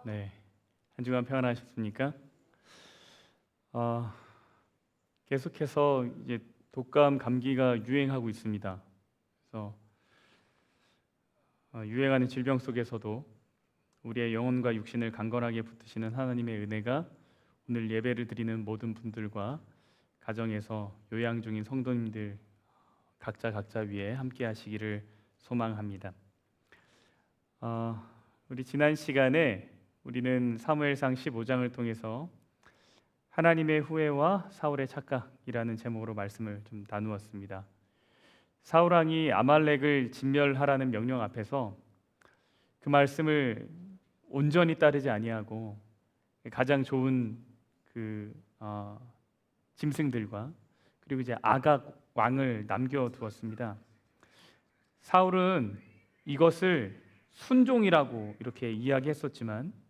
네, 한 주간 평안하셨습니까? 어, 계속해서 이제 독감, 감기가 유행하고 있습니다. 그래서 유행하는 질병 속에서도 우리의 영혼과 육신을 강건하게 붙드시는 하나님의 은혜가 오늘 예배를 드리는 모든 분들과 가정에서 요양 중인 성도님들 각자 위에 함께 하시기를 소망합니다. 우리 지난 시간에 우리는 사무엘상 15장을 통해서 하나님의 후회와 사울의 착각이라는 제목으로 말씀을 좀 나누었습니다. 사울 왕이 아말렉을 진멸하라는 명령 앞에서 그 말씀을 온전히 따르지 아니하고 가장 좋은 짐승들과 그리고 이제 아각 왕을 남겨두었습니다. 사울은 이것을 순종이라고 이렇게 이야기했었지만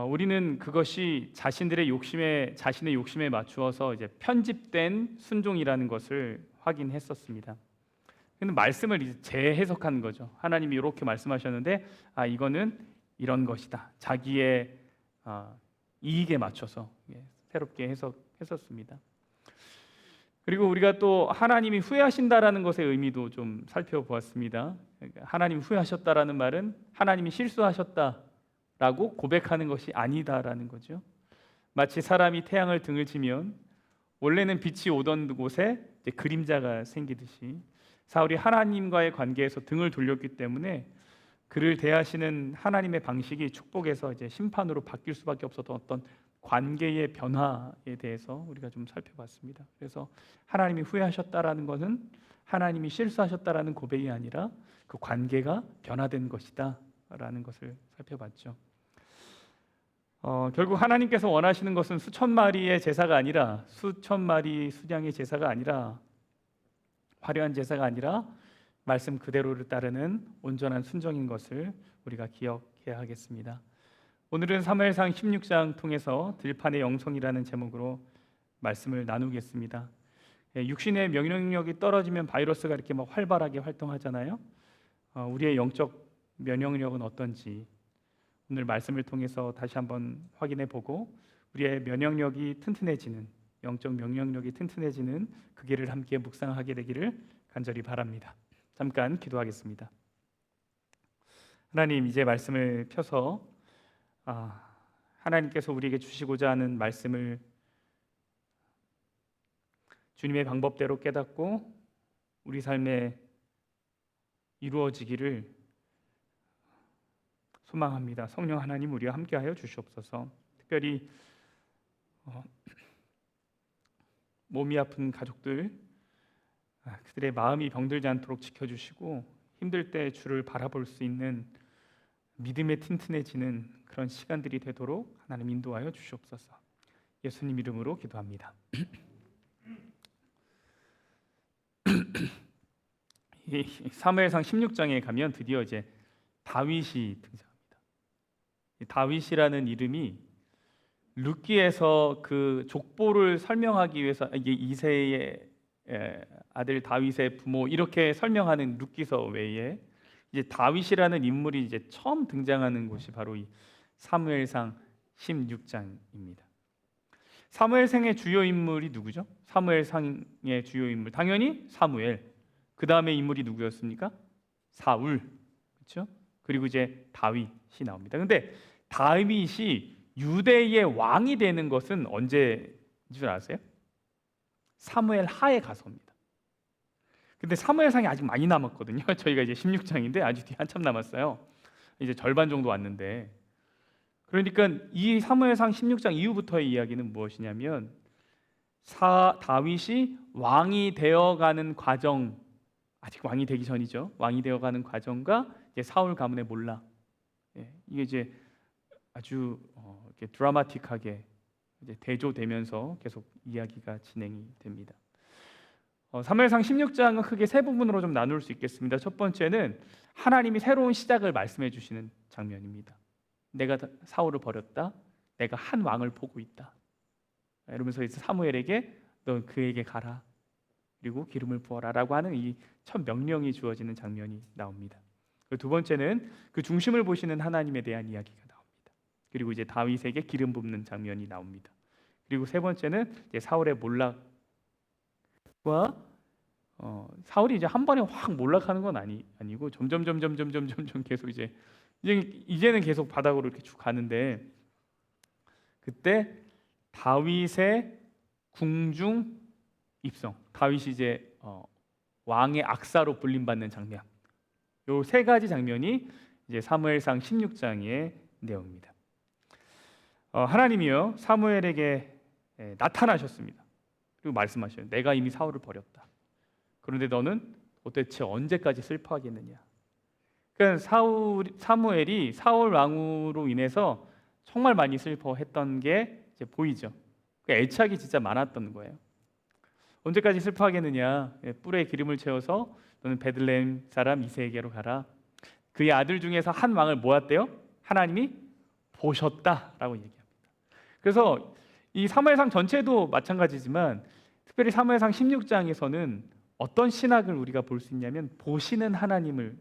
우리는 그것이 자신의 욕심에 맞추어서 이제 편집된 순종이라는 것을 확인했었습니다. 근데 말씀을 이제 재해석하는 거죠. 하나님이 이렇게 말씀하셨는데 이거는 이런 것이다. 자기의 이익에 맞춰서 새롭게 해석했었습니다. 그리고 우리가 또 하나님이 후회하신다라는 것의 의미도 좀 살펴보았습니다. 하나님이 후회하셨다라는 말은 하나님이 실수하셨다라고 고백하는 것이 아니다라는 거죠. 마치 사람이 태양을 등을 치면 원래는 빛이 오던 곳에 이제 그림자가 생기듯이 사울이 하나님과의 관계에서 등을 돌렸기 때문에 그를 대하시는 하나님의 방식이 축복에서 이제 심판으로 바뀔 수밖에 없었던 어떤 관계의 변화에 대해서 우리가 좀 살펴봤습니다. 그래서 하나님이 후회하셨다라는 것은 하나님이 실수하셨다라는 고백이 아니라 그 관계가 변화된 것이다라는 것을 살펴봤죠. 결국 하나님께서 원하시는 것은 수천 마리의 제사가 아니라 수천 마리 수량의 제사가 아니라 화려한 제사가 아니라 말씀 그대로를 따르는 온전한 순종인 것을 우리가 기억해야 하겠습니다. 오늘은 사무엘상 16장 통해서 들판의 영성이라는 제목으로 말씀을 나누겠습니다. 육신의 면역력이 떨어지면 바이러스가 이렇게 막 활발하게 활동하잖아요. 우리의 영적 면역력은 어떤지 오늘 말씀을 통해서 다시 한번 확인해 보고 우리의 면역력이 튼튼해지는 영적 면역력이 튼튼해지는 그 길을 함께 묵상하게 되기를 간절히 바랍니다. 잠깐 기도하겠습니다. 하나님, 이제 말씀을 펴서 하나님께서 우리에게 주시고자 하는 말씀을 주님의 방법대로 깨닫고 우리 삶에 이루어지기를 소망합니다. 성령 하나님, 우리와 함께하여 주시옵소서. 특별히 몸이 아픈 가족들, 그들의 마음이 병들지 않도록 지켜주시고 힘들 때 주를 바라볼 수 있는 믿음에 튼튼해지는 그런 시간들이 되도록 하나님 인도하여 주시옵소서. 예수님 이름으로 기도합니다. 사무엘상 16장에 가면 드디어 이제 다윗이 등장합니다. 다윗이라는 이름이 룻기에서 그 족보를 설명하기 위해서 이게 이새의 아들 다윗의 부모 이렇게 설명하는 룻기서 외에 이제 다윗이라는 인물이 이제 처음 등장하는 곳이 바로 이 사무엘상 16장입니다. 사무엘상의 주요 인물이 누구죠? 사무엘상의 주요 인물 당연히 사무엘. 그 다음에 인물이 누구였습니까? 사울, 그렇죠? 그리고 이제 다윗이 나옵니다. 근데 다윗이 유대의 왕이 되는 것은 언제인 줄 아세요? 사무엘 하에 가서입니다. 근데 사무엘상이 아직 많이 남았거든요. 저희가 이제 16장인데 아직 뒤에 한참 남았어요. 이제 절반 정도 왔는데, 그러니까 이 사무엘상 16장 이후부터의 이야기는 무엇이냐면 다윗이 왕이 되어가는 과정, 아직 왕이 되기 전이죠. 왕이 되어가는 과정과 이제 사울 가문의 몰락, 이게 이제 아주 이렇게 드라마틱하게 이제 대조되면서 계속 이야기가 진행이 됩니다. 사무엘상 16장은 크게 세 부분으로 좀 나눌 수 있겠습니다. 첫 번째는 하나님이 새로운 시작을 말씀해 주시는 장면입니다. 내가 사울을 버렸다. 내가 한 왕을 보고 있다. 이러면서 이제 사무엘에게 너 그에게 가라. 그리고 기름을 부어라라고 하는 이 첫 명령이 주어지는 장면이 나옵니다. 두 번째는 그 중심을 보시는 하나님에 대한 이야기가 나옵니다. 그리고 이제 다윗에게 기름 붓는 장면이 나옵니다. 그리고 세 번째는 이제 사울의 몰락과 사울이 이제 한 번에 확 몰락하는 건 아니고 점점 계속 이제는 계속 바닥으로 이렇게 쭉 가는데, 그때 다윗의 궁중 입성, 다윗이 이제 왕의 악사로 불림받는 장면, 요 세 가지 장면이 이제 사무엘상 16장의 내용입니다. 하나님이요 사무엘에게 나타나셨습니다. 그리고 말씀하셔요. 내가 이미 사울을 버렸다. 그런데 너는 도대체 언제까지 슬퍼하겠느냐. 그러니까 사무엘이 사울 왕으로 인해서 정말 많이 슬퍼했던 게 이제 보이죠. 애착이 진짜 많았던 거예요. 언제까지 슬퍼하겠느냐. 뿔에 기름을 채워서 너는 베들레헴 사람 이새에게로 가라. 그의 아들 중에서 한 왕을 모았대요. 하나님이 보셨다라고 얘기합니다. 그래서 이 사무엘상 전체도 마찬가지지만 특별히 사무엘상 16장에서는 어떤 신학을 우리가 볼 수 있냐면 보시는 하나님을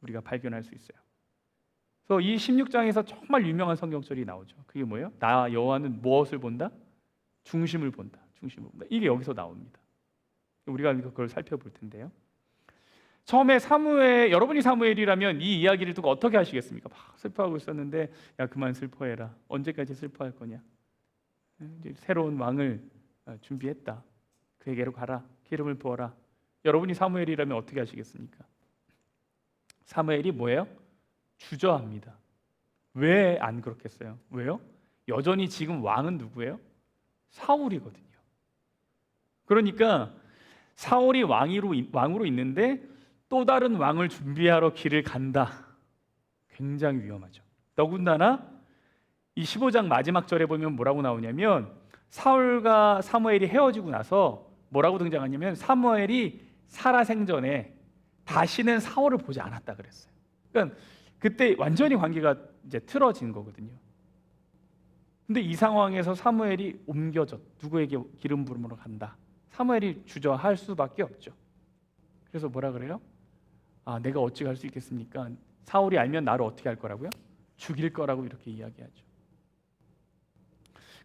우리가 발견할 수 있어요. 그래서 이 16장에서 정말 유명한 성경절이 나오죠. 그게 뭐예요? 나 여호와는 무엇을 본다? 중심을 본다. 중심을 본다. 이게 여기서 나옵니다. 우리가 그걸 살펴볼 텐데요. 처음에 여러분이 사무엘이라면 이 이야기를 두고 어떻게 하시겠습니까? 막 슬퍼하고 있었는데 야 그만 슬퍼해라. 언제까지 슬퍼할 거냐? 이제 새로운 왕을 준비했다. 그에게로 가라. 기름을 부어라. 여러분이 사무엘이라면 어떻게 하시겠습니까? 사무엘이 뭐예요? 주저합니다. 왜 안 그렇겠어요? 왜요? 여전히 지금 왕은 누구예요? 사울이거든요. 그러니까 사울이 왕으로 있는데 또 다른 왕을 준비하러 길을 간다. 굉장히 위험하죠. 더군다나 이 15장 마지막 절에 보면 뭐라고 나오냐면 사울과 사무엘이 헤어지고 나서 뭐라고 등장하냐면 사무엘이 살아생전에 다시는 사울을 보지 않았다 그랬어요. 그러니까 그때 완전히 관계가 이제 틀어진 거거든요. 근데 이 상황에서 사무엘이 옮겨져 누구에게 기름 부음으로 간다. 사무엘이 주저할 수밖에 없죠. 그래서 뭐라 그래요? 내가 어찌 갈 수 있겠습니까? 사울이 알면 나를 어떻게 할 거라고요? 죽일 거라고 이렇게 이야기하죠.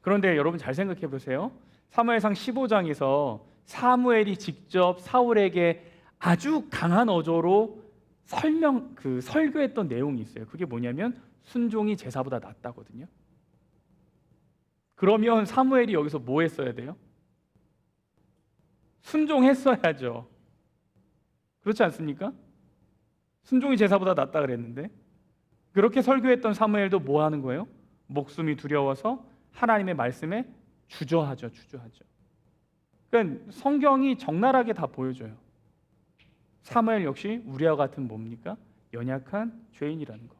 그런데 여러분 잘 생각해 보세요. 사무엘상 15장에서 사무엘이 직접 사울에게 아주 강한 어조로 설교했던 내용이 있어요. 그게 뭐냐면 순종이 제사보다 낫다거든요. 그러면 사무엘이 여기서 뭐 했어야 돼요? 순종했어야죠. 그렇지 않습니까? 순종이 제사보다 낫다 그랬는데 그렇게 설교했던 사무엘도 뭐 하는 거예요? 목숨이 두려워서 하나님의 말씀에 주저하죠. 그러니까 성경이 적나라하게 다 보여줘요. 사무엘 역시 우리와 같은 뭡니까? 연약한 죄인이라는 거.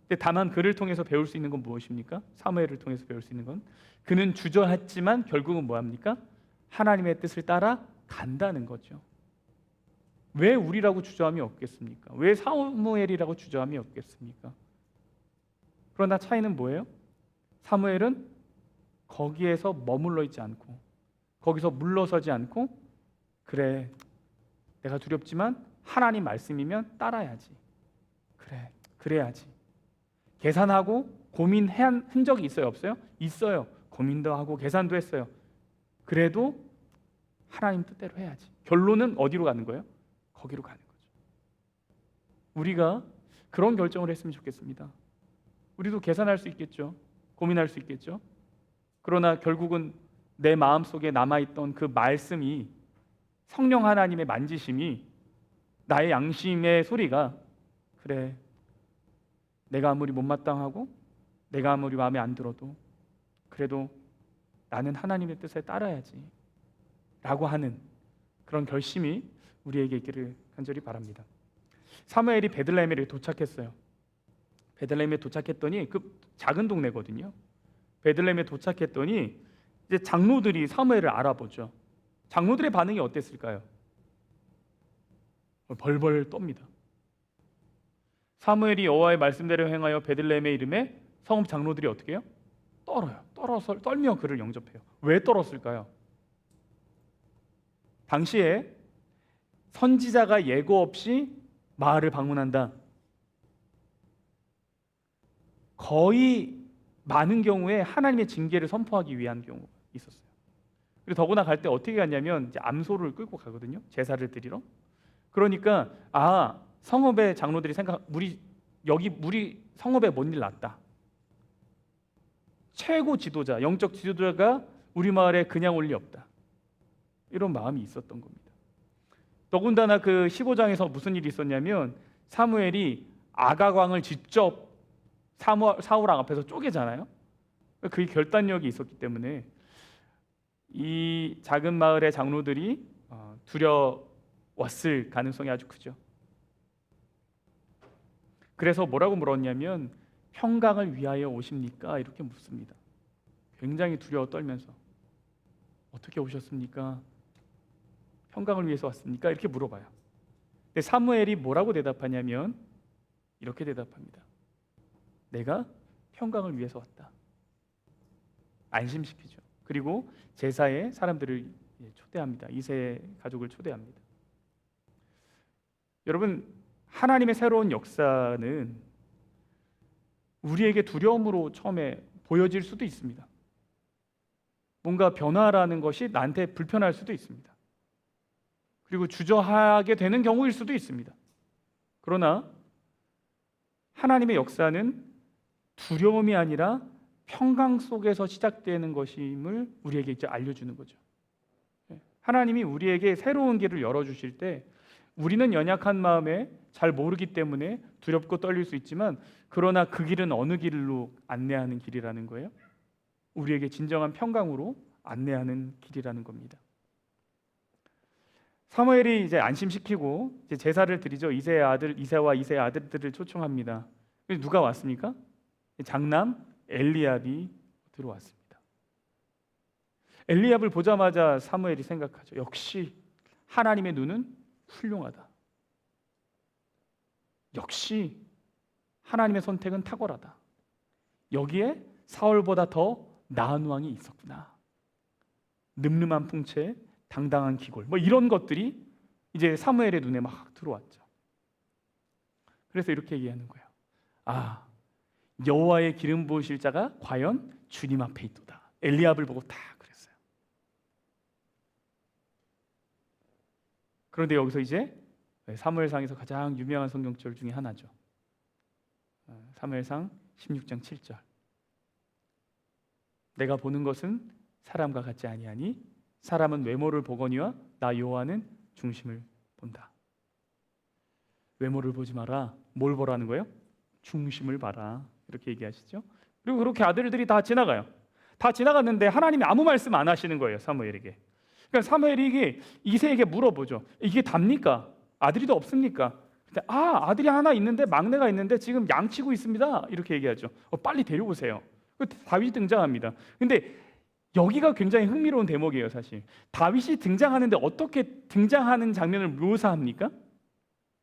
근데 다만 그를 통해서 배울 수 있는 건 무엇입니까? 사무엘을 통해서 배울 수 있는 건 그는 주저했지만 결국은 뭐합니까? 하나님의 뜻을 따라 간다는 거죠. 왜 우리라고 주저함이 없겠습니까? 왜 사무엘이라고 주저함이 없겠습니까? 그러나 차이는 뭐예요? 사무엘은 거기에서 머물러 있지 않고 거기서 물러서지 않고 그래 내가 두렵지만 하나님 말씀이면 따라야지. 그래야지. 계산하고 고민한 흔적이 있어요? 없어요? 있어요. 고민도 하고 계산도 했어요. 그래도 하나님 뜻대로 해야지. 결론은 어디로 가는 거예요? 거기로 가는 거죠. 우리가 그런 결정을 했으면 좋겠습니다. 우리도 계산할 수 있겠죠. 고민할 수 있겠죠. 그러나 결국은 내 마음속에 남아있던 그 말씀이 성령 하나님의 만지심이 나의 양심의 소리가 그래 내가 아무리 못마땅하고 내가 아무리 마음에 안 들어도 그래도 나는 하나님의 뜻에 따라야지 라고 하는 그런 결심이 우리에게 있기를 간절히 바랍니다. 사무엘이 베들레헴에 도착했어요. 베들레헴에 도착했더니 그 작은 동네거든요. 베들레헴에 도착했더니 이제 장로들이 사무엘을 알아보죠. 장로들의 반응이 어땠을까요? 벌벌 떱니다. 사무엘이 여호와의 말씀대로 행하여 베들레헴에 이르매 성읍 장로들이 어떻게 해요? 떨며 그를 영접해요. 왜 떨었을까요? 당시에 선지자가 예고 없이 마을을 방문한다. 거의 많은 경우에 하나님의 징계를 선포하기 위한 경우가 있었어요. 그리고 더구나 갈 때 어떻게 갔냐면 이제 암소를 끌고 가거든요. 제사를 드리러. 그러니까 성읍의 장로들이 우리 성읍에 뭔 일 났다. 최고 지도자, 영적 지도자가 우리 마을에 그냥 올 리 없다. 이런 마음이 있었던 겁니다. 더군다나 그 15장에서 무슨 일이 있었냐면 사무엘이 아가광을 직접 사울 왕 앞에서 쪼개잖아요. 그게 결단력이 있었기 때문에 이 작은 마을의 장로들이 두려웠을 가능성이 아주 크죠. 그래서 뭐라고 물었냐면 평강을 위하여 오십니까? 이렇게 묻습니다. 굉장히 두려워 떨면서 어떻게 오셨습니까? 평강을 위해서 왔습니까? 이렇게 물어봐요. 근데 사무엘이 뭐라고 대답하냐면 이렇게 대답합니다. 내가 평강을 위해서 왔다. 안심시키죠. 그리고 제사에 사람들을 초대합니다. 이세 가족을 초대합니다. 여러분, 하나님의 새로운 역사는 우리에게 두려움으로 처음에 보여질 수도 있습니다. 뭔가 변화라는 것이 나한테 불편할 수도 있습니다. 그리고 주저하게 되는 경우일 수도 있습니다. 그러나 하나님의 역사는 두려움이 아니라 평강 속에서 시작되는 것임을 우리에게 이제 알려주는 거죠. 하나님이 우리에게 새로운 길을 열어주실 때 우리는 연약한 마음에 잘 모르기 때문에 두렵고 떨릴 수 있지만 그러나 그 길은 어느 길로 안내하는 길이라는 거예요? 우리에게 진정한 평강으로 안내하는 길이라는 겁니다. 사무엘이 이제 안심시키고 이제 제사를 드리죠. 이세와 이세의 아들들을 초청합니다. 누가 왔습니까? 장남 엘리압이 들어왔습니다. 엘리압을 보자마자 사무엘이 생각하죠. 역시 하나님의 눈은 훌륭하다. 역시 하나님의 선택은 탁월하다. 여기에 사울보다 더 나은 왕이 있었구나. 늠름한 풍채, 당당한 기골, 이런 것들이 이제 사무엘의 눈에 막 들어왔죠. 그래서 이렇게 얘기하는 거예요. 여호와의 기름 부으실 자가 과연 주님 앞에 있도다. 엘리압을 보고 다 그랬어요. 그런데 여기서 이제 사무엘상에서 가장 유명한 성경절 중에 하나죠. 사무엘상 16장 7절. 내가 보는 것은 사람과 같지 아니하니 사람은 외모를 보거니와 나 여호와는 중심을 본다. 외모를 보지 마라. 뭘 보라는 거예요? 중심을 봐라. 이렇게 얘기하시죠. 그리고 그렇게 아들들이 다 지나가요. 다 지나갔는데 하나님이 아무 말씀 안 하시는 거예요. 사무엘에게. 그러니까 사무엘이 이새에게 물어보죠. 이게 답니까? 아들이 더 없습니까? 근데 아들이 하나 있는데 막내가 있는데 지금 양치고 있습니다. 이렇게 얘기하죠. 빨리 데려오세요. 다윗이 등장합니다. 근데 여기가 굉장히 흥미로운 대목이에요. 사실 다윗이 등장하는데 어떻게 등장하는 장면을 묘사합니까?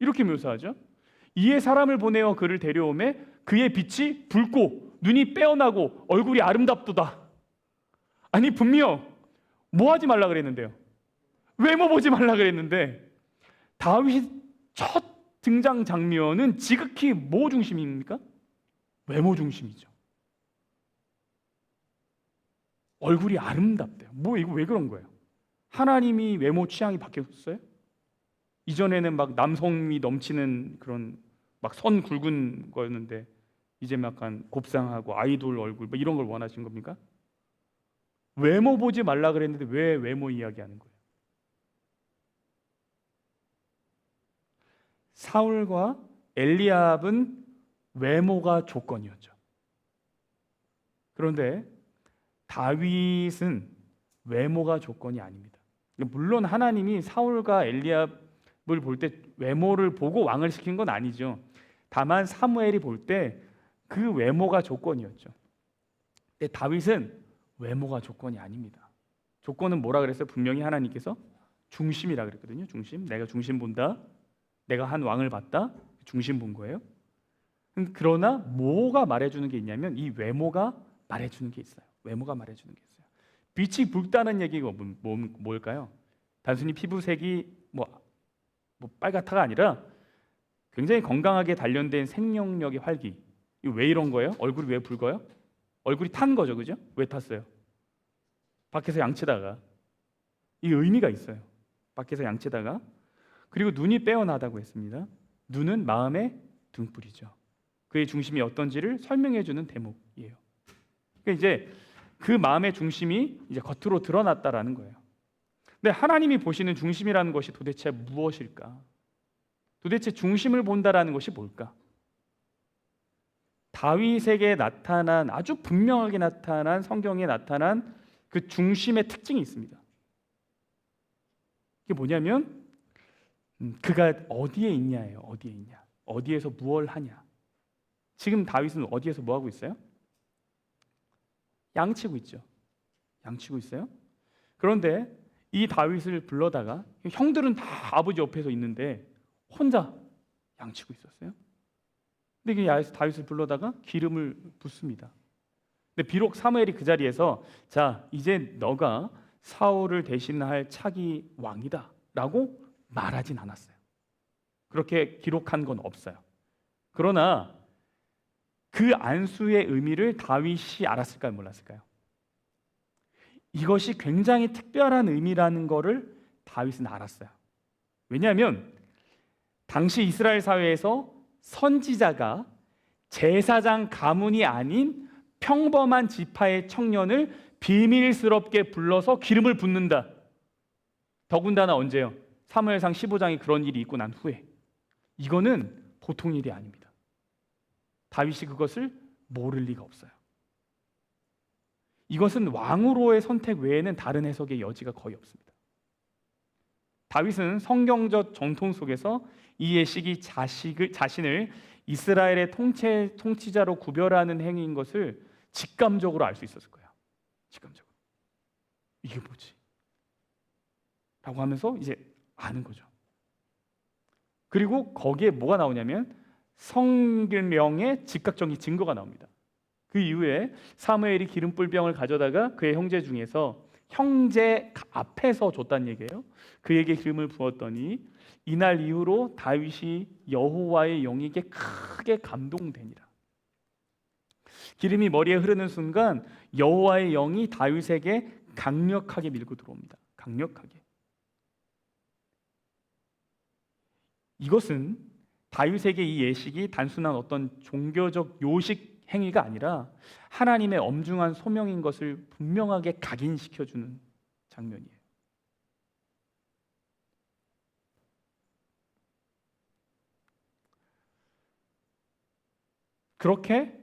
이렇게 묘사하죠. 이에 사람을 보내어 그를 데려오매 그의 빛이 붉고 눈이 빼어나고 얼굴이 아름답도다. 아니 분명 뭐 하지 말라 그랬는데요? 외모 보지 말라 그랬는데 다윗이 첫 등장 장면은 지극히 뭐 중심입니까? 외모 중심이죠. 얼굴이 아름답대요. 이거 왜 그런 거예요? 하나님이 외모 취향이 바뀌었어요? 이전에는 막 남성미 넘치는 그런 막 선 굵은 거였는데 이제 약간 곱상하고 아이돌 얼굴 이런 걸 원하신 겁니까? 외모 보지 말라 그랬는데 왜 외모 이야기하는 거예요? 사울과 엘리압은 외모가 조건이었죠. 그런데 다윗은 외모가 조건이 아닙니다. 물론 하나님이 사울과 엘리압을 볼 때 외모를 보고 왕을 시킨 건 아니죠. 다만 사무엘이 볼 때 그 외모가 조건이었죠. 근데 다윗은 외모가 조건이 아닙니다. 조건은 뭐라 그랬어요? 분명히 하나님께서 중심이라 그랬거든요. 중심. 내가 중심 본다. 내가 한 왕을 봤다. 중심 본 거예요. 그러나 뭐가 말해주는 게 있냐면 이 외모가 말해주는 게 있어요. 외모가 말해주는 게 있어요. 빛이 붉다는 얘기가 뭘까요? 단순히 피부색이 빨갛다가 아니라 굉장히 건강하게 단련된 생명력의 활기, 이거 왜 이런 거예요? 얼굴이 왜 붉어요? 얼굴이 탄 거죠, 그죠? 왜 탔어요? 밖에서 양치다가. 이 의미가 있어요. 밖에서 양치다가. 그리고 눈이 빼어나다고 했습니다. 눈은 마음의 등불이죠. 그의 중심이 어떤지를 설명해 주는 대목이에요. 그러니까 이제 그 마음의 중심이 이제 겉으로 드러났다라는 거예요. 근데 하나님이 보시는 중심이라는 것이 도대체 무엇일까? 도대체 중심을 본다라는 것이 뭘까? 다윗에게 나타난, 아주 분명하게 나타난, 성경에 나타난 그 중심의 특징이 있습니다. 이게 뭐냐면 그가 어디에 있냐예요. 어디에 있냐. 어디에서 무엇을 하냐. 지금 다윗은 어디에서 뭐 하고 있어요? 양치고 있죠. 양치고 있어요. 그런데 이 다윗을 불러다가 형들은 다 아버지 옆에서 있는데 혼자 양치고 있었어요. 근데 다윗을 불러다가 기름을 붓습니다. 근데 비록 사무엘이 그 자리에서 자 이제 너가 사울을 대신할 차기 왕이다 라고 말하진 않았어요. 그렇게 기록한 건 없어요. 그러나 그 안수의 의미를 다윗이 알았을까요? 몰랐을까요? 이것이 굉장히 특별한 의미라는 것을 다윗은 알았어요. 왜냐하면 당시 이스라엘 사회에서 선지자가 제사장 가문이 아닌 평범한 지파의 청년을 비밀스럽게 불러서 기름을 붓는다. 더군다나 언제요? 사무엘상 15장에 그런 일이 있고 난 후에. 이거는 보통 일이 아닙니다. 다윗이 그것을 모를 리가 없어요. 이것은 왕으로의 선택 외에는 다른 해석의 여지가 거의 없습니다. 다윗은 성경적 정통 속에서 이 예식이 자신을 이스라엘의 통치자로 구별하는 행위인 것을 직감적으로 알 수 있었을 거예요. 직감적으로. 이게 뭐지? 라고 하면서 이제 아는 거죠. 그리고 거기에 뭐가 나오냐면 성명의 즉각적인 증거가 나옵니다. 그 이후에 사무엘이 기름불병을 가져다가 그의 형제 중에서 형제 앞에서 줬다는 얘기예요. 그에게 기름을 부었더니 이날 이후로 다윗이 여호와의 영에게 크게 감동되니라. 기름이 머리에 흐르는 순간 여호와의 영이 다윗에게 강력하게 밀고 들어옵니다. 강력하게. 이것은 다윗에게 이 예식이 단순한 어떤 종교적 요식 행위가 아니라 하나님의 엄중한 소명인 것을 분명하게 각인시켜주는 장면이에요. 그렇게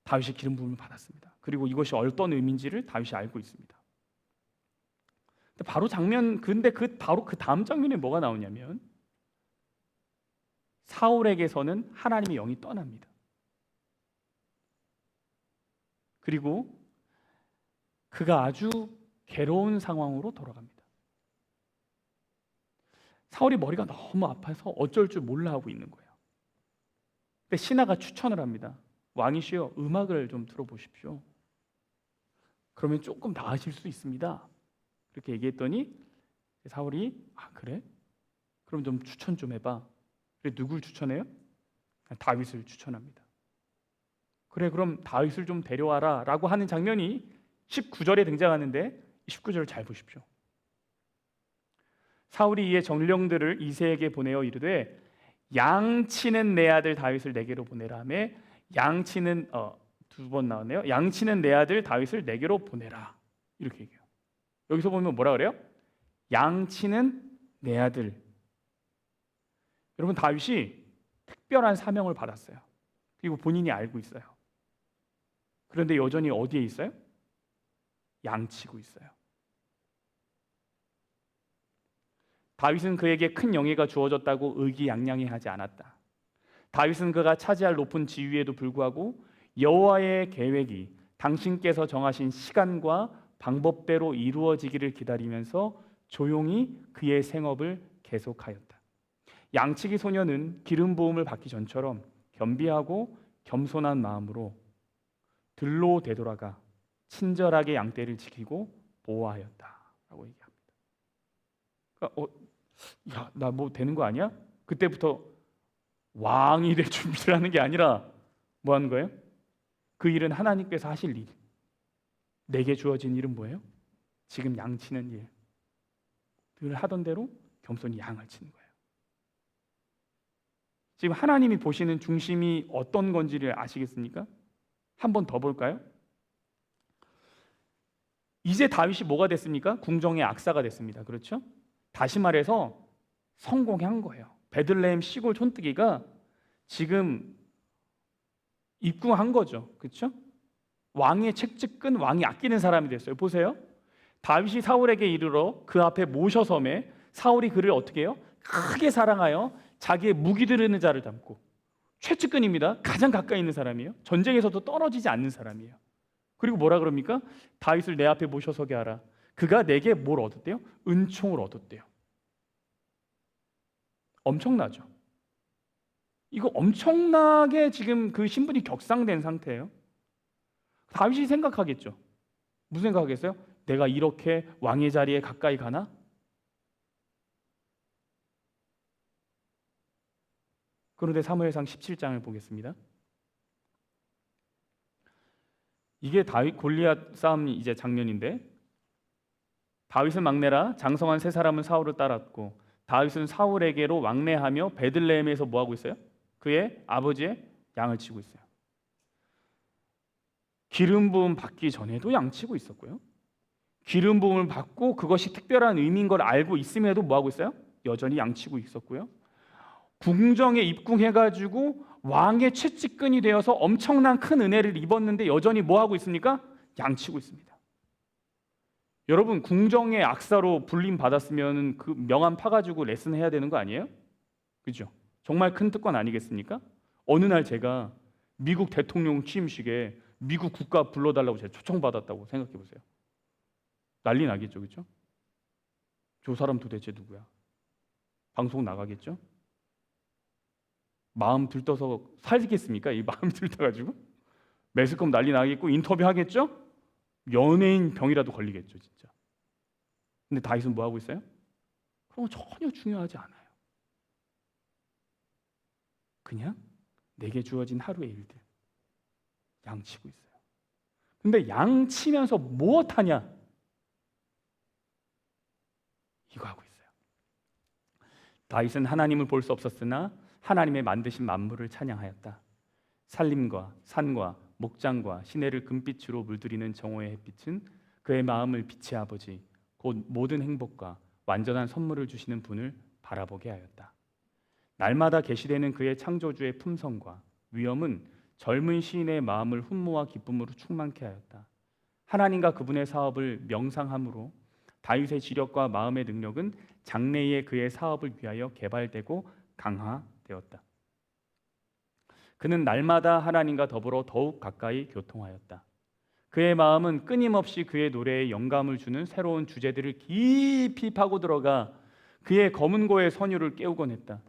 다윗이 기름 부음을 받았습니다. 그리고 이것이 어떤 의미인지를 다윗이 알고 있습니다. 근데 바로 그 다음 장면에 뭐가 나오냐면 사울에게서는 하나님의 영이 떠납니다. 그리고 그가 아주 괴로운 상황으로 돌아갑니다. 사울이 머리가 너무 아파서 어쩔 줄 몰라 하고 있는 거예요. 근데 신하가 추천을 합니다. 왕이시여, 음악을 좀 들어보십시오. 그러면 조금 나으실 수 있습니다. 그렇게 얘기했더니 사울이 그래? 그럼 좀 추천 좀 해봐. 그래, 누굴 추천해요? 다윗을 추천합니다. 그래, 그럼 다윗을 좀 데려와라 라고 하는 장면이 19절에 등장하는데 19절을 잘 보십시오. 사울이 이에 전령들을 이새에게 보내어 이르되 양치는 내 아들 다윗을 내게로 보내라며 양치는 두 번 나왔네요. 양치는 내 아들 다윗을 내게로 보내라. 이렇게 얘기해요. 여기서 보면 뭐라 그래요? 양치는 내 아들. 여러분, 다윗이 특별한 사명을 받았어요. 그리고 본인이 알고 있어요. 그런데 여전히 어디에 있어요? 양치고 있어요. 다윗은 그에게 큰 영예가 주어졌다고 의기양양해하지 않았다. 다윗은 그가 차지할 높은 지위에도 불구하고 여호와의 계획이 당신께서 정하신 시간과 방법대로 이루어지기를 기다리면서 조용히 그의 생업을 계속하였다. 양치기 소녀는 기름 부음을 받기 전처럼 겸비하고 겸손한 마음으로 들로 되돌아가 친절하게 양떼를 지키고 보호하였다라고 얘기합니다. 그러니까 나 뭐 되는 거 아니야? 그때부터 왕이 될 준비를 하는 게 아니라 뭐 하는 거예요? 그 일은 하나님께서 하실 일. 내게 주어진 일은 뭐예요? 지금 양치는 일. 늘 하던 대로 겸손히 양을 치는 거예요. 지금 하나님이 보시는 중심이 어떤 건지를 아시겠습니까? 한 번 더 볼까요? 이제 다윗이 뭐가 됐습니까? 궁정의 악사가 됐습니다. 그렇죠? 다시 말해서 성공한 거예요. 베들레헴 시골 촌뜨기가 지금 입궁한 거죠. 그렇죠? 왕의 책찍은 왕이 아끼는 사람이 됐어요. 보세요. 다윗이 사울에게 이르러 그 앞에 모셔섬에 사울이 그를 어떻게 해요? 크게 사랑하여 자기의 무기 드르는 자를 담고, 최측근입니다. 가장 가까이 있는 사람이에요. 전쟁에서도 떨어지지 않는 사람이에요. 그리고 뭐라 그럽니까? 다윗을 내 앞에 모셔서게 하라. 그가 내게 뭘 얻었대요? 은총을 얻었대요. 엄청나죠? 이거 엄청나게 지금 그 신분이 격상된 상태예요. 다윗이 생각하겠죠. 무슨 생각하겠어요? 내가 이렇게 왕의 자리에 가까이 가나? 그런데 사무엘상 17장을 보겠습니다. 이게 다윗 골리앗 싸움 이제 장면인데, 다윗은 막내라 장성한 세 사람은 사울을 따랐고 다윗은 사울에게로 왕래하며 베들레헴에서 뭐 하고 있어요? 그의 아버지의 양을 치고 있어요. 기름 부음 받기 전에도 양 치고 있었고요. 기름 부음을 받고 그것이 특별한 의미인 걸 알고 있음에도 뭐 하고 있어요? 여전히 양 치고 있었고요. 궁정에 입궁해가지고 왕의 최측근이 되어서 엄청난 큰 은혜를 입었는데 여전히 뭐 하고 있습니까? 양 치고 있습니다. 여러분, 궁정의 악사로 불림 받았으면 그 명함 파가지고 레슨 해야 되는 거 아니에요? 그죠? 정말 큰 특권 아니겠습니까? 어느 날 제가 미국 대통령 취임식에 미국 국가 불러달라고 제가 초청받았다고 생각해 보세요. 난리 나겠죠, 그렇죠? 저 사람 도대체 누구야? 방송 나가겠죠? 마음 들떠서 살겠습니까? 이 마음 들떠가지고 매스컴 난리 나겠고 인터뷰 하겠죠? 연예인 병이라도 걸리겠죠, 진짜. 근데 다윗은 뭐 하고 있어요? 그런 거 전혀 중요하지 않아요. 그냥 내게 주어진 하루의 일들 양치고 있어요. 근데 양치면서 무엇하냐? 이거 하고 있어요. 다윗은 하나님을 볼 수 없었으나 하나님의 만드신 만물을 찬양하였다. 산림과 산과 목장과 시내를 금빛으로 물들이는 정오의 햇빛은 그의 마음을 빛의 아버지 곧 모든 행복과 완전한 선물을 주시는 분을 바라보게 하였다. 날마다 계시되는 그의 창조주의 품성과 위엄은 젊은 시인의 마음을 훈모와 기쁨으로 충만케 하였다. 하나님과 그분의 사업을 명상함으로 다윗의 지력과 마음의 능력은 장래의 그의 사업을 위하여 개발되고 강화되었다. 그는 날마다 하나님과 더불어 더욱 가까이 교통하였다. 그의 마음은 끊임없이 그의 노래에 영감을 주는 새로운 주제들을 깊이 파고 들어가 그의 검은고의 선율을 깨우곤 했다.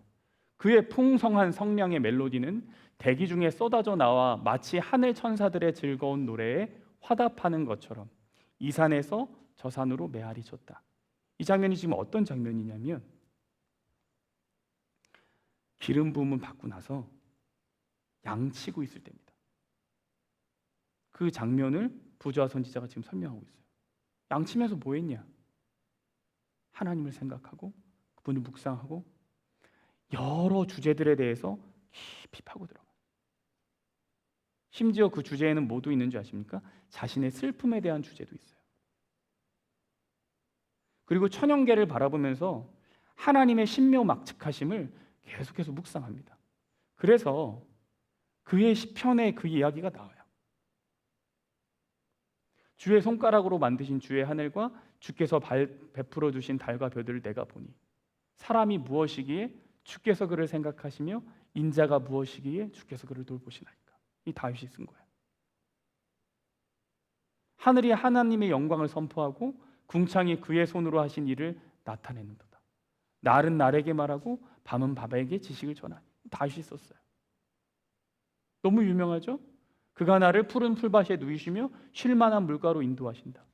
그의 풍성한 성량의 멜로디는 대기 중에 쏟아져 나와 마치 하늘 천사들의 즐거운 노래에 화답하는 것처럼 이 산에서 저 산으로 메아리 쳤다. 이 장면이 지금 어떤 장면이냐면 기름 부음을 받고 나서 양치고 있을 때입니다. 그 장면을 부조와 선지자가 지금 설명하고 있어요. 양치면서 뭐 했냐? 하나님을 생각하고 그분을 묵상하고 여러 주제들에 대해서 깊이 파고 들어가요. 심지어 그 주제에는 뭐도 있는 줄 아십니까? 자신의 슬픔에 대한 주제도 있어요. 그리고 천연계를 바라보면서 하나님의 신묘막측하심을 계속해서 묵상합니다. 그래서 그의 시편에 그 이야기가 나와요. 주의 손가락으로 만드신 주의 하늘과 주께서 베풀어 주신 달과 별들을 내가 보니 사람이 무엇이기에 주께서 그를 생각하시며 인자가 무엇이기에 주께서 그를 돌보시나이까. 이 다윗이 쓴 거예요. 하늘이 하나님의 영광을 선포하고 궁창이 그의 손으로 하신 일을 나타내는도다. 날은 날에게 말하고 밤은 밤에게 지식을 전하니. 다윗이 썼어요. 너무 유명하죠? 그가 나를 푸른 풀밭에 누이시며 쉴만한 물가로 인도하신다.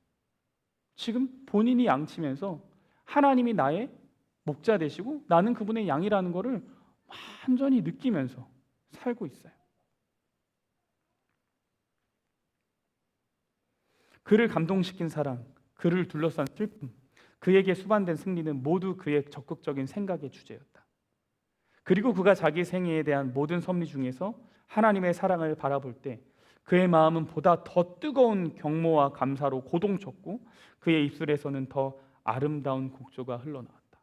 지금 본인이 양치면서 하나님이 나의 목자 되시고 나는 그분의 양이라는 것을 완전히 느끼면서 살고 있어요. 그를 감동시킨 사랑, 그를 둘러싼 슬픔, 그에게 수반된 승리는 모두 그의 적극적인 생각의 주제였다. 그리고 그가 자기 생애에 대한 모든 섭리 중에서 하나님의 사랑을 바라볼 때 그의 마음은 보다 더 뜨거운 경모와 감사로 고동쳤고 그의 입술에서는 더 아름다운 곡조가 흘러나왔다.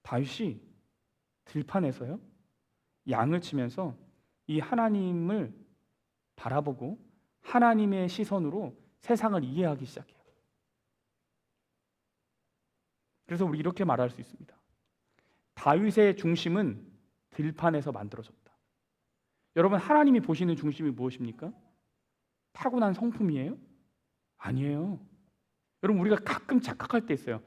다윗이 들판에서요, 양을 치면서 이 하나님을 바라보고 하나님의 시선으로 세상을 이해하기 시작해요. 그래서 우리 이렇게 말할 수 있습니다. 다윗의 중심은 들판에서 만들어졌다. 여러분, 하나님이 보시는 중심이 무엇입니까? 타고난 성품이에요? 아니에요. 여러분, 우리가 가끔 착각할 때 있어요.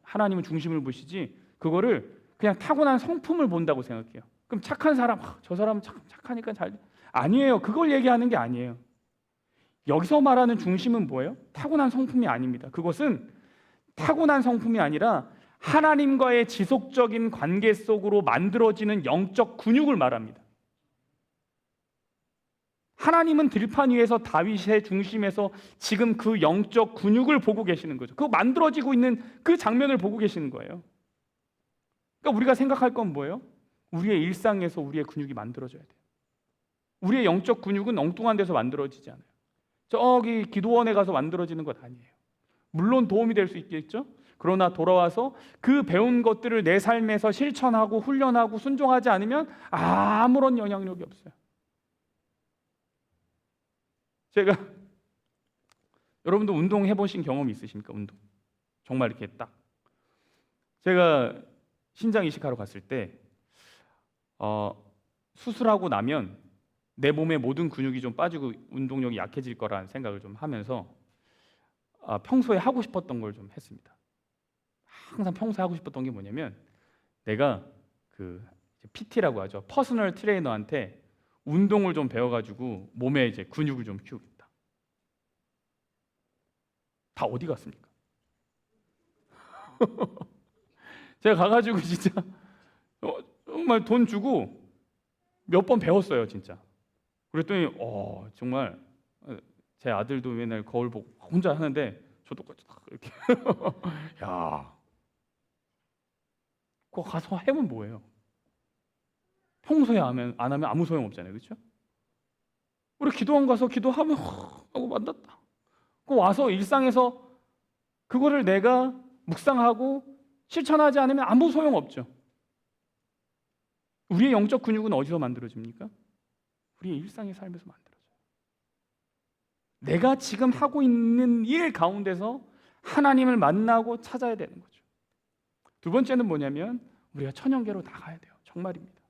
하나님은 중심을 보시지 그거를 그냥 타고난 성품을 본다고 생각해요. 그럼 착한 사람, 저 사람은 착하니까 잘... 아니에요. 그걸 얘기하는 게 아니에요. 여기서 말하는 중심은 뭐예요? 타고난 성품이 아닙니다. 그것은 타고난 성품이 아니라 하나님과의 지속적인 관계 속으로 만들어지는 영적 근육을 말합니다. 하나님은 들판 위에서 다윗의 중심에서 지금 그 영적 근육을 보고 계시는 거죠. 그 만들어지고 있는 그 장면을 보고 계시는 거예요. 그러니까 우리가 생각할 건 뭐예요? 우리의 일상에서 우리의 근육이 만들어져야 돼요. 우리의 영적 근육은 엉뚱한 데서 만들어지지 않아요. 저기 기도원에 가서 만들어지는 것 아니에요. 물론 도움이 될 수 있겠죠. 그러나 돌아와서 그 배운 것들을 내 삶에서 실천하고 훈련하고 순종하지 않으면 아무런 영향력이 없어요. 제가 여러분도 운동 해보신 경험이 있으십니까? 운동 정말 이렇게 딱 제가 신장 이식하러 갔을 때 수술하고 나면 내 몸의 모든 근육이 좀 빠지고 운동력이 약해질 거라는 생각을 좀 하면서 평소에 하고 싶었던 걸 좀 했습니다. 항상 평소에 하고 싶었던 게 뭐냐면 내가 그 PT라고 하죠. 퍼스널 트레이너한테 운동을 좀 배워가지고 몸에 이제 근육을 좀 키우겠다. 다 어디 갔습니까? 제가 가가지고 진짜 정말 돈 주고 몇 번 배웠어요, 진짜. 그랬더니 정말 제 아들도 맨날 거울 보고 혼자 하는데 저도 이렇게 야, 그거 가서 해면 뭐예요? 평소에 안 하면 아무 소용 없잖아요, 그렇죠? 우리 기도원 가서 기도하면 하고 만났다. 그 와서 일상에서 그거를 내가 묵상하고 실천하지 않으면 아무 소용 없죠. 우리의 영적 근육은 어디서 만들어집니까? 우리의 일상의 삶에서 만들어져요. 내가 지금 하고 있는 일 가운데서 하나님을 만나고 찾아야 되는 거죠. 두 번째는 뭐냐면 우리가 천연계로 나가야 돼요. 정말입니다.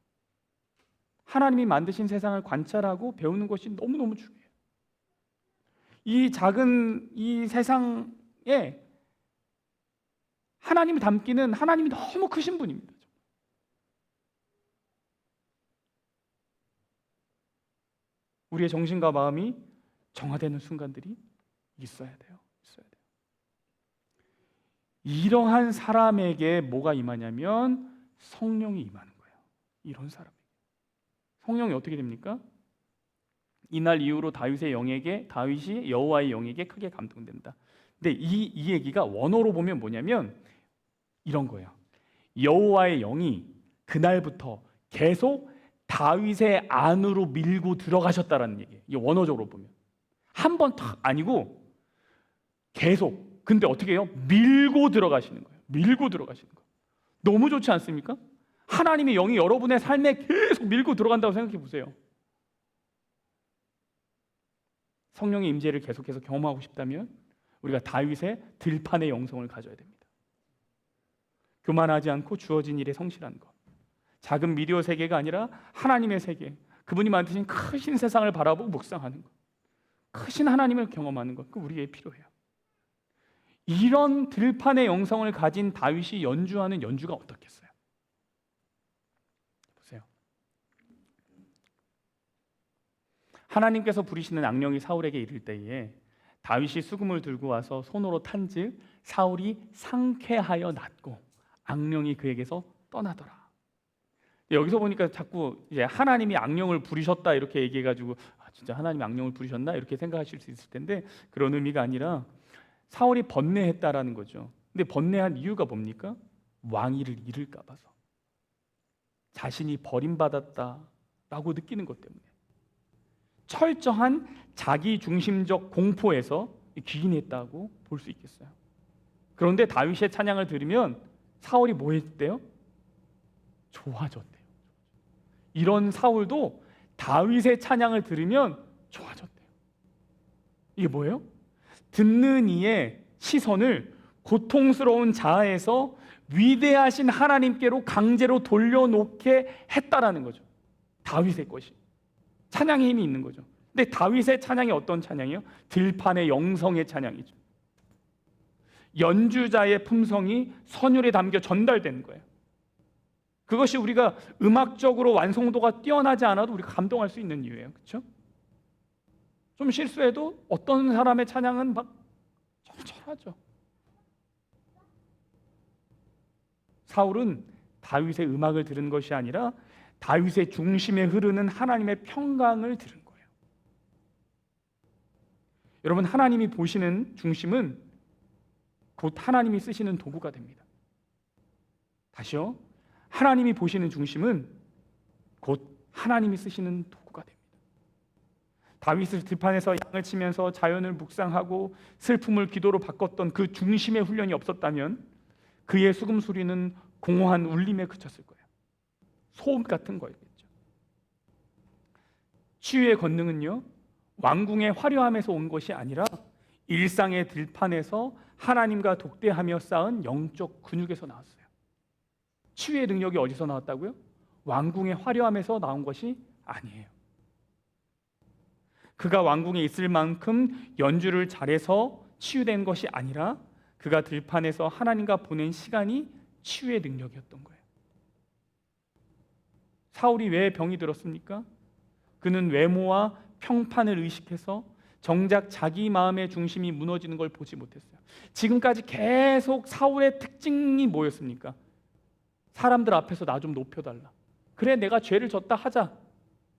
하나님이 만드신 세상을 관찰하고 배우는 것이 너무너무 중요해요. 이 작은 이 세상에 하나님을 담기는 하나님이 너무 크신 분입니다. 우리의 정신과 마음이 정화되는 순간들이 있어야 돼요. 이러한 사람에게 뭐가 임하냐면 성령이 임하는 거예요. 이런 사람에게. 성령이 어떻게 됩니까? 이날 이후로 다윗이 여호와의 영에게 크게 감동된다. 근데 이 얘기가 원어로 보면 뭐냐면 이런 거예요. 여호와의 영이 그날부터 계속 다윗의 안으로 밀고 들어가셨다라는 얘기예요. 이 원어적으로 보면 한 번 탁 아니고 계속. 근데 어떻게 해요? 밀고 들어가시는 거예요. 밀고 들어가시는 거. 너무 좋지 않습니까? 하나님의 영이 여러분의 삶에 계속 밀고 들어간다고 생각해 보세요. 성령의 임재를 계속해서 경험하고 싶다면 우리가 다윗의 들판의 영성을 가져야 됩니다. 교만하지 않고 주어진 일에 성실한 것. 작은 미디어 세계가 아니라 하나님의 세계. 그분이 만드신 크신 세상을 바라보고 묵상하는 것. 크신 하나님을 경험하는 것. 그 우리에게 필요해요. 이런 들판의 영성을 가진 다윗이 연주하는 연주가 어떻겠어요? 보세요. 하나님께서 부리시는 악령이 사울에게 이를 때에 다윗이 수금을 들고 와서 손으로 탄즉 사울이 상쾌하여 낫고 악령이 그에게서 떠나더라. 여기서 보니까 자꾸 이제 하나님이 악령을 부리셨다 이렇게 얘기해가지고 진짜 하나님이 악령을 부리셨나 이렇게 생각하실 수 있을 텐데 그런 의미가 아니라 사울이 번뇌했다라는 거죠. 근데 번뇌한 이유가 뭡니까? 왕위를 잃을까 봐서, 자신이 버림받았다라고 느끼는 것 때문에 철저한 자기 중심적 공포에서 기인했다고 볼 수 있겠어요. 그런데 다윗의 찬양을 들으면 사울이 뭐 했대요? 좋아졌대요. 이런 사울도 다윗의 찬양을 들으면 좋아졌대요. 이게 뭐예요? 듣는 이의 시선을 고통스러운 자아에서 위대하신 하나님께로 강제로 돌려놓게 했다라는 거죠. 다윗의 것이 찬양의 힘이 있는 거죠. 근데 다윗의 찬양이 어떤 찬양이에요? 들판의 영성의 찬양이죠. 연주자의 품성이 선율에 담겨 전달되는 거예요. 그것이 우리가 음악적으로 완성도가 뛰어나지 않아도 우리가 감동할 수 있는 이유예요. 그렇죠? 좀 실수해도 어떤 사람의 찬양은 막 절절하죠. 사울은 다윗의 음악을 들은 것이 아니라 다윗의 중심에 흐르는 하나님의 평강을 들은 거예요. 여러분, 하나님이 보시는 중심은 곧 하나님이 쓰시는 도구가 됩니다. 다시요. 하나님이 보시는 중심은 곧 하나님이 쓰시는 도구가 됩니다. 다윗을 들판에서 양을 치면서 자연을 묵상하고 슬픔을 기도로 바꿨던 그 중심의 훈련이 없었다면 그의 수금 소리는 공허한 울림에 그쳤을 거예요. 소음 같은 거였겠죠. 치유의 권능은요, 왕궁의 화려함에서 온 것이 아니라 일상의 들판에서 하나님과 독대하며 쌓은 영적 근육에서 나왔어요. 치유의 능력이 어디서 나왔다고요? 왕궁의 화려함에서 나온 것이 아니에요. 그가 왕궁에 있을 만큼 연주를 잘해서 치유된 것이 아니라 그가 들판에서 하나님과 보낸 시간이 치유의 능력이었던 거예요. 사울이 왜 병이 들었습니까? 그는 외모와 평판을 의식해서 정작 자기 마음의 중심이 무너지는 걸 보지 못했어요. 지금까지 계속 사울의 특징이 뭐였습니까? 사람들 앞에서 나 좀 높여달라. 그래, 내가 죄를 졌다 하자.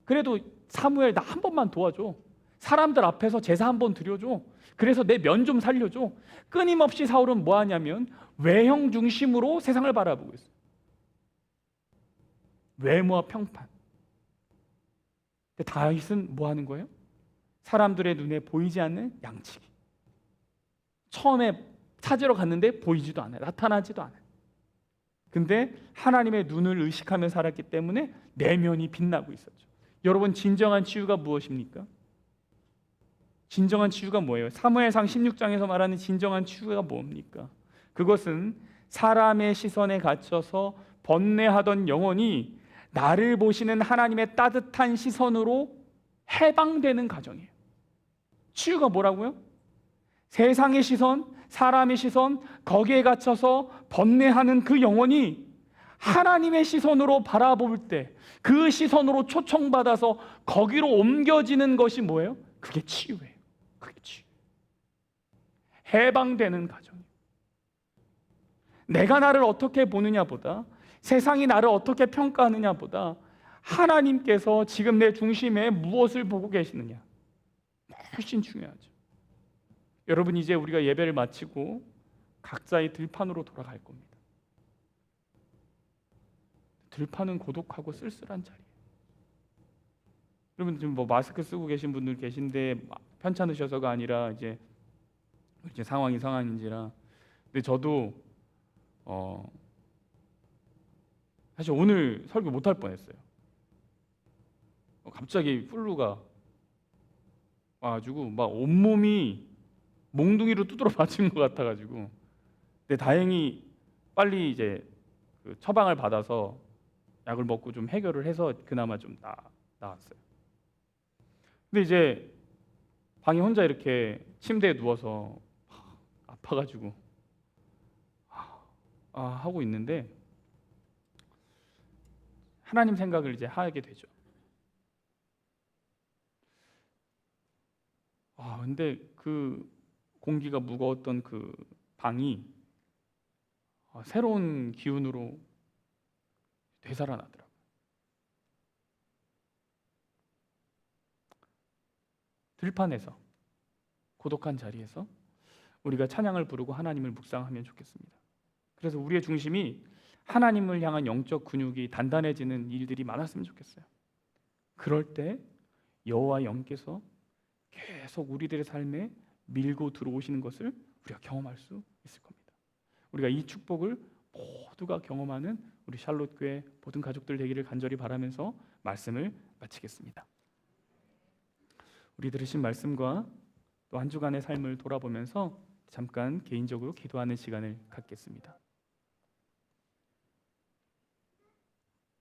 그래도 사무엘 나 한 번만 도와줘. 사람들 앞에서 제사 한 번 드려줘. 그래서 내 면 좀 살려줘. 끊임없이 사울은 뭐 하냐면 외형 중심으로 세상을 바라보고 있어요. 외모와 평판. 근데 다윗은 뭐 하는 거예요? 사람들의 눈에 보이지 않는 양치기. 처음에 찾으러 갔는데 보이지도 않아요. 나타나지도 않아요. 근데 하나님의 눈을 의식하며 살았기 때문에 내면이 빛나고 있었죠. 여러분, 진정한 치유가 무엇입니까? 진정한 치유가 뭐예요? 사무엘상 16장에서 말하는 진정한 치유가 뭡니까? 그것은 사람의 시선에 갇혀서 번뇌하던 영혼이 나를 보시는 하나님의 따뜻한 시선으로 해방되는 과정이에요. 치유가 뭐라고요? 세상의 시선, 사람의 시선, 거기에 갇혀서 번뇌하는 그 영혼이 하나님의 시선으로 바라볼 때 그 시선으로 초청받아서 거기로 옮겨지는 것이 뭐예요? 그게 치유예요. 그게 치유. 해방되는 과정이에요. 내가 나를 어떻게 보느냐보다, 세상이 나를 어떻게 평가하느냐보다 하나님께서 지금 내 중심에 무엇을 보고 계시느냐, 훨씬 중요하죠. 여러분, 이제 우리가 예배를 마치고 각자의 들판으로 돌아갈 겁니다. 들판은 고독하고 쓸쓸한 자리예요. 여러분, 지금 뭐 마스크 쓰고 계신 분들 계신데 편찮으셔서가 아니라 이제 상황인지라. 근데 저도 사실 오늘 설교 못할 뻔했어요. 갑자기 플루가 와가지고 막 온몸이 몽둥이로 두드러 맞은 것 같아가지고. 근데 다행히 빨리 이제 그 처방을 받아서 약을 먹고 좀 해결을 해서 그나마 좀 나았어요. 근데 이제 방에 혼자 이렇게 침대에 누워서 아파가지고 하고 있는데 하나님 생각을 이제 하게 되죠. 근데 그 공기가 무거웠던 그 방이 새로운 기운으로 되살아나더라고요. 들판에서 고독한 자리에서 우리가 찬양을 부르고 하나님을 묵상하면 좋겠습니다. 그래서 우리의 중심이 하나님을 향한 영적 근육이 단단해지는 일들이 많았으면 좋겠어요. 그럴 때 여호와 영께서 계속 우리들의 삶에 밀고 들어오시는 것을 우리가 경험할 수 있을 겁니다. 우리가 이 축복을 모두가 경험하는 우리 샬롯 교회 모든 가족들 되기를 간절히 바라면서 말씀을 마치겠습니다. 우리 들으신 말씀과 또 한 주간의 삶을 돌아보면서 잠깐 개인적으로 기도하는 시간을 갖겠습니다.